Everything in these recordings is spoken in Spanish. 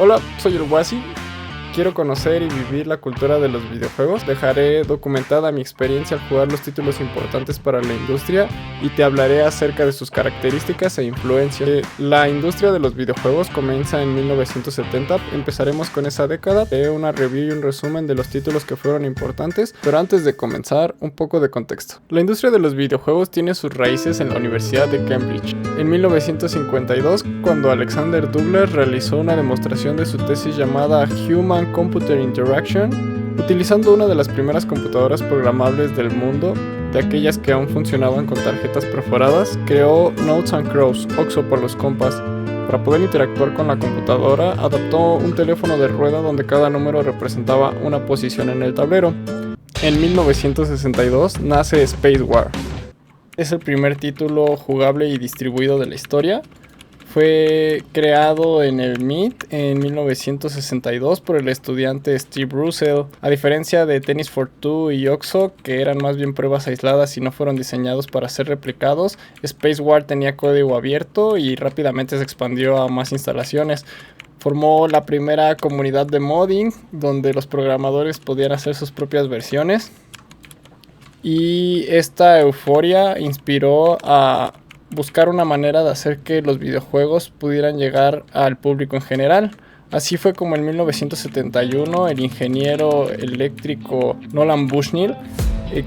Hola, soy el Wasi. Quiero conocer y vivir la cultura de los videojuegos. Dejaré documentada mi experiencia al jugar los títulos importantes para la industria y te hablaré acerca de sus características e influencias. La industria de los videojuegos comienza en 1970. Empezaremos con esa década. Haré una review y un resumen de los títulos que fueron importantes, pero antes de comenzar, un poco de contexto. La industria de los videojuegos tiene sus raíces en la Universidad de Cambridge. En 1952, cuando Alexander Douglas realizó una demostración de su tesis llamada Human Computer Interaction, utilizando una de las primeras computadoras programables del mundo, de aquellas que aún funcionaban con tarjetas perforadas, creó Notes and Crows, Oxo por los compas. Para poder interactuar con la computadora, adaptó un teléfono de rueda donde cada número representaba una posición en el tablero. En 1962 nace Spacewar. Es el primer título jugable y distribuido de la historia. Fue creado en el MIT en 1962 por el estudiante Steve Russell. A diferencia de Tennis for Two y Oxo, que eran más bien pruebas aisladas y no fueron diseñados para ser replicados, Spacewar tenía código abierto y rápidamente se expandió a más instalaciones. Formó la primera comunidad de modding, donde los programadores podían hacer sus propias versiones. Y esta euforia inspiró a buscar una manera de hacer que los videojuegos pudieran llegar al público en general. Así fue como en 1971 el ingeniero eléctrico Nolan Bushnell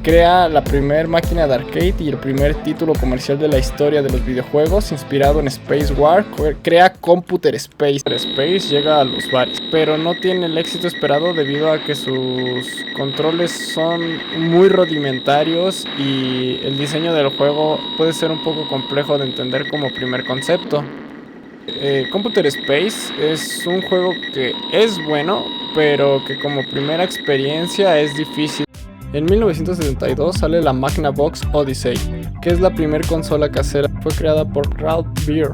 crea la primera máquina de arcade y el primer título comercial de la historia de los videojuegos, inspirado en Spacewar. Crea Computer Space. Space llega a los bares, pero no tiene el éxito esperado debido a que sus controles son muy rudimentarios y el diseño del juego puede ser un poco complejo de entender como primer concepto. Computer Space es un juego que es bueno, pero que como primera experiencia es difícil. En 1972 sale la Magnavox Odyssey, que es la primera consola casera. Fue creada por Ralph Beer.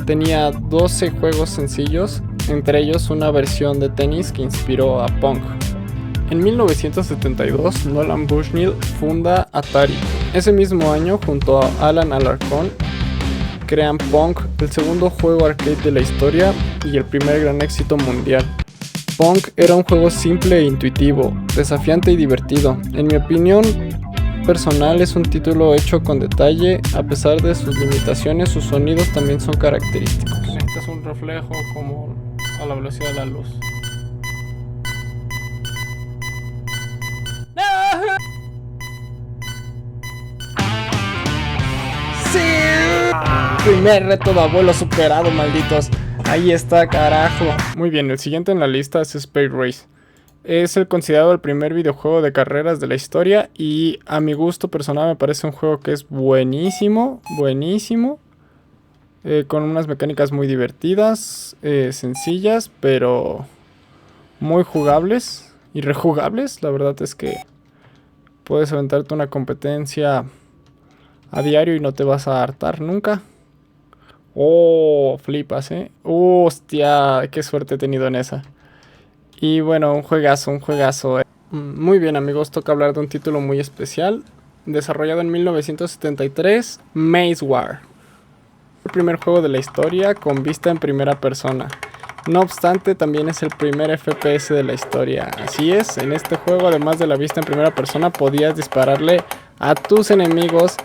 Tenía 12 juegos sencillos, entre ellos una versión de tenis que inspiró a Pong. En 1972, Nolan Bushnell funda Atari. Ese mismo año, junto a Alan Alarcón, crean Pong, el segundo juego arcade de la historia y el primer gran éxito mundial. Pong era un juego simple e intuitivo, desafiante y divertido. En mi opinión personal, es un título hecho con detalle. A pesar de sus limitaciones, sus sonidos también son característicos. Necesitas un reflejo como a la velocidad de la luz. ¡Sí! Primer reto de abuelo superado, malditos. Ahí está, carajo. Muy bien, el siguiente en la lista es Space Race. Es el considerado el primer videojuego de carreras de la historia y a mi gusto personal me parece un juego que es buenísimo, con unas mecánicas muy divertidas, sencillas, pero muy jugables y rejugables. La verdad es que puedes aventarte una competencia a diario y no te vas a hartar nunca. Oh, flipas, hostia, qué suerte he tenido en esa. Y bueno, un juegazo. Muy bien, amigos, toca hablar de un título muy especial. Desarrollado en 1973, Macewar. El primer juego de la historia con vista en primera persona. No obstante, también es el primer FPS de la historia. Así es, en este juego, además de la vista en primera persona, podías dispararle a tus enemigos.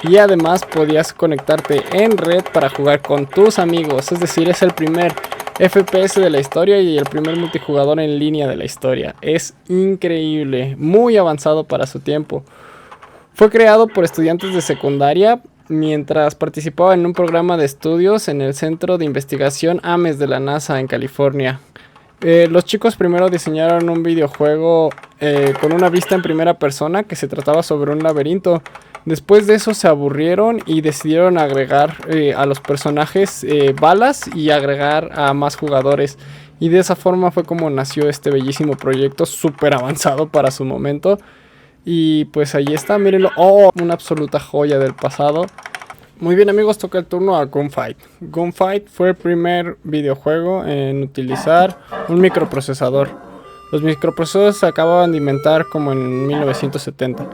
Y además podías conectarte en red para jugar con tus amigos. Es decir, es el primer FPS de la historia y el primer multijugador en línea de la historia. Es increíble, muy avanzado para su tiempo. Fue creado por estudiantes de secundaria mientras participaba en un programa de estudios en el Centro de Investigación Ames de la NASA en California. Los chicos primero diseñaron un videojuego con una vista en primera persona que se trataba sobre un laberinto. Después de eso se aburrieron y decidieron agregar a los personajes balas y agregar a más jugadores. Y de esa forma fue como nació este bellísimo proyecto súper avanzado para su momento. Y pues ahí está, mírenlo. ¡Oh! Una absoluta joya del pasado. Muy bien, amigos, toca el turno a Gunfight. Gunfight fue el primer videojuego en utilizar un microprocesador. Los microprocesadores se acababan de inventar como en 1970.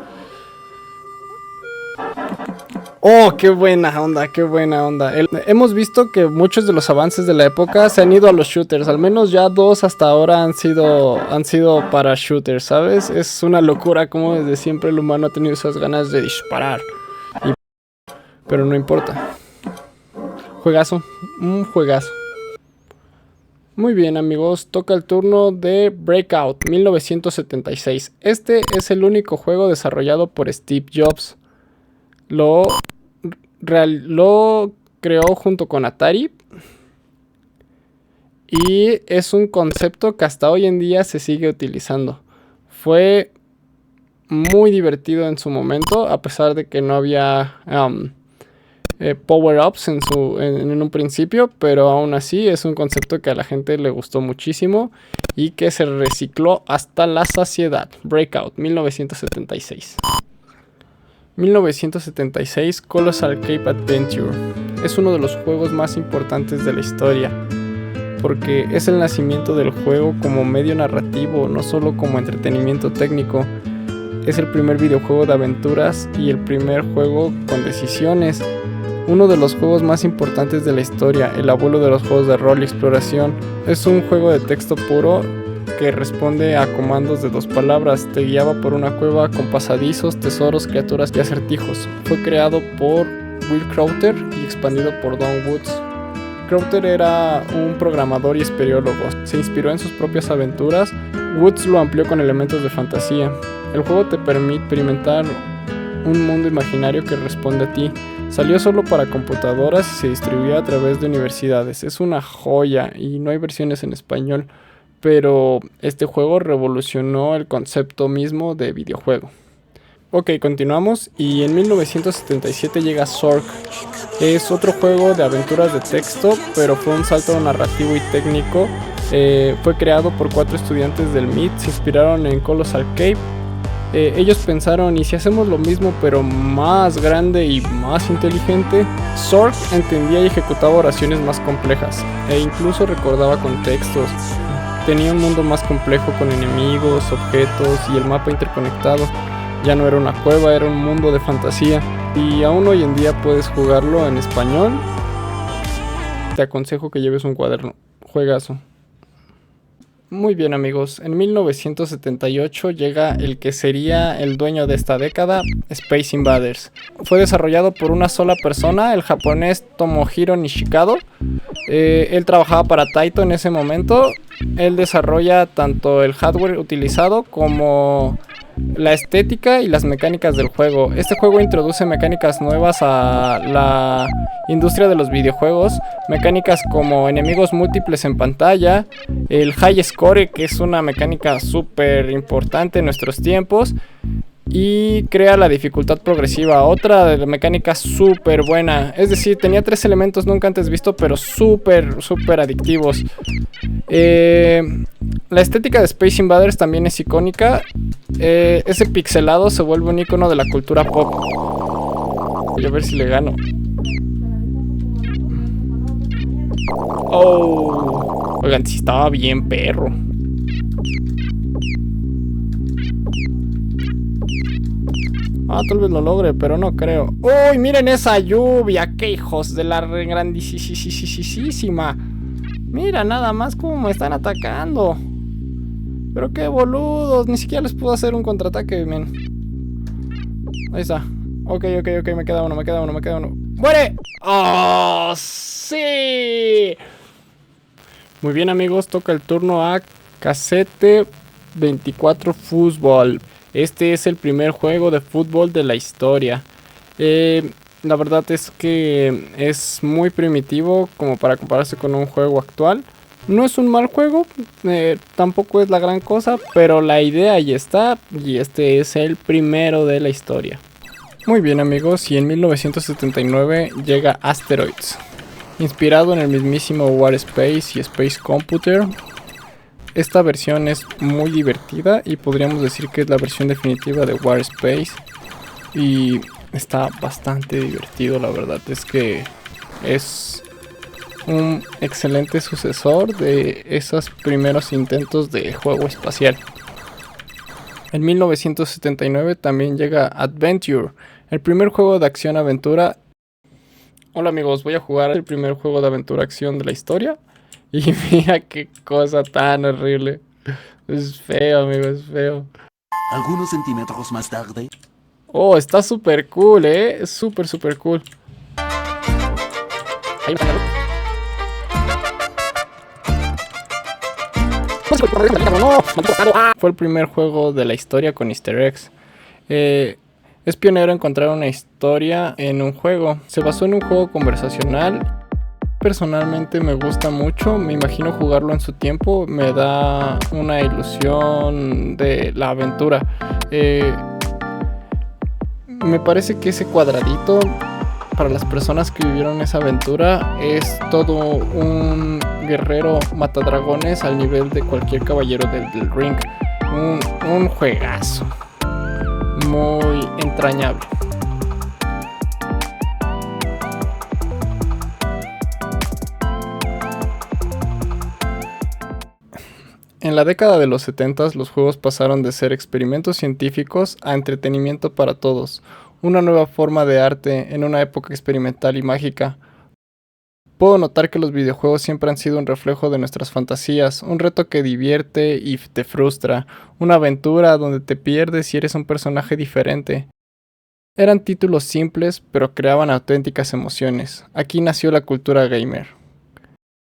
Oh, qué buena onda, qué buena onda. Hemos visto que muchos de los avances de la época se han ido a los shooters. Al menos ya dos hasta ahora han sido para shooters, ¿sabes? Es una locura como desde siempre el humano ha tenido esas ganas de disparar. Y- pero no importa. Juegazo, un juegazo. Muy bien amigos, toca el turno de Breakout 1976. Este es el único juego desarrollado por Steve Jobs. Lo creó junto con Atari y es un concepto que hasta hoy en día se sigue utilizando. Fue muy divertido en su momento, a pesar de que no había power-ups en un principio, pero aún así es un concepto que a la gente le gustó muchísimo y que se recicló hasta la saciedad. Breakout 1976. 1976 Colossal Cape Adventure es uno de los juegos más importantes de la historia, porque es el nacimiento del juego como medio narrativo, no solo como entretenimiento técnico. Es el primer videojuego de aventuras y el primer juego con decisiones. Uno de los juegos más importantes de la historia, el abuelo de los juegos de rol y exploración. Es un juego de texto puro que responde a comandos de 2 palabras. Te guiaba por una cueva con pasadizos, tesoros, criaturas y acertijos. Fue creado por Will Crowther y expandido por Don Woods. Crowther era un programador y espeleólogo. Se inspiró en sus propias aventuras. Woods lo amplió con elementos de fantasía. El juego te permite experimentar un mundo imaginario que responde a ti. Salió solo para computadoras y se distribuía a través de universidades. Es una joya y no hay versiones en español, pero este juego revolucionó el concepto mismo de videojuego. Ok, continuamos y en 1977 llega Zork. Es otro juego de aventuras de texto, pero fue un salto narrativo y técnico. Fue creado por 4 estudiantes del MIT, se inspiraron en Colossal Cape. Ellos pensaron, ¿y si hacemos lo mismo pero más grande y más inteligente? Zork entendía y ejecutaba oraciones más complejas e incluso recordaba contextos. Tenía un mundo más complejo con enemigos, objetos y el mapa interconectado. Ya no era una cueva, era un mundo de fantasía. Y aún hoy en día puedes jugarlo en español. Te aconsejo que lleves un cuaderno. Juegazo. Muy bien amigos, en 1978 llega el que sería el dueño de esta década, Space Invaders. Fue desarrollado por una sola persona, el japonés Tomohiro Nishikado. Él trabajaba para Taito en ese momento. Él desarrolla tanto el hardware utilizado como la estética y las mecánicas del juego. Este juego introduce mecánicas nuevas a la industria de los videojuegos, mecánicas como enemigos múltiples en pantalla, el high score, que es una mecánica súper importante en nuestros tiempos, y crea la dificultad progresiva, otra de la mecánica súper buena. Es decir, tenía 3 elementos nunca antes visto, pero súper adictivos. La estética de Space Invaders también es icónica. Ese pixelado se vuelve un icono de la cultura pop. Voy a ver si le gano. Oh, oigan, si estaba bien perro. Tal vez lo logre, pero no creo. ¡Uy, miren esa lluvia! ¡Qué hijos de la grandísima! Mira nada más cómo me están atacando. Pero qué boludos, ni siquiera les puedo hacer un contraataque, men. Ahí está. Ok, me queda uno. ¡Muere! ¡Oh, sí! Muy bien amigos, toca el turno a Cassette 24 Fútbol. Este es el primer juego de fútbol de la historia. La verdad es que es muy primitivo como para compararse con un juego actual. No es un mal juego, tampoco es la gran cosa, pero la idea ahí está y este es el primero de la historia. Muy bien amigos, y en 1979 llega Asteroids. Inspirado en el mismísimo War Space y Space Computer. Esta versión es muy divertida y podríamos decir que es la versión definitiva de War Space. Y está bastante divertido, la verdad es que es un excelente sucesor de esos primeros intentos de juego espacial. En 1979 también llega Adventure. El primer juego de acción-aventura. Hola amigos, voy a jugar el primer juego de aventura-acción de la historia. Y mira qué cosa tan horrible. Es feo, amigo, es feo. Algunos centímetros más tarde. Oh, está súper cool, Es súper, súper cool. Ahí va. Fue el primer juego de la historia con easter eggs. Es pionero encontrar una historia en un juego. Se basó en un juego conversacional. Personalmente me gusta mucho, me imagino jugarlo en su tiempo, me da una ilusión de la aventura. Me parece que ese cuadradito, para las personas que vivieron esa aventura, es todo un guerrero matadragones al nivel de cualquier caballero del ring. Un juegazo muy entrañable. En la década de los 70 los juegos pasaron de ser experimentos científicos a entretenimiento para todos, una nueva forma de arte en una época experimental y mágica. Puedo notar que los videojuegos siempre han sido un reflejo de nuestras fantasías, un reto que divierte y te frustra, una aventura donde te pierdes y eres un personaje diferente. Eran títulos simples, pero creaban auténticas emociones. Aquí nació la cultura gamer.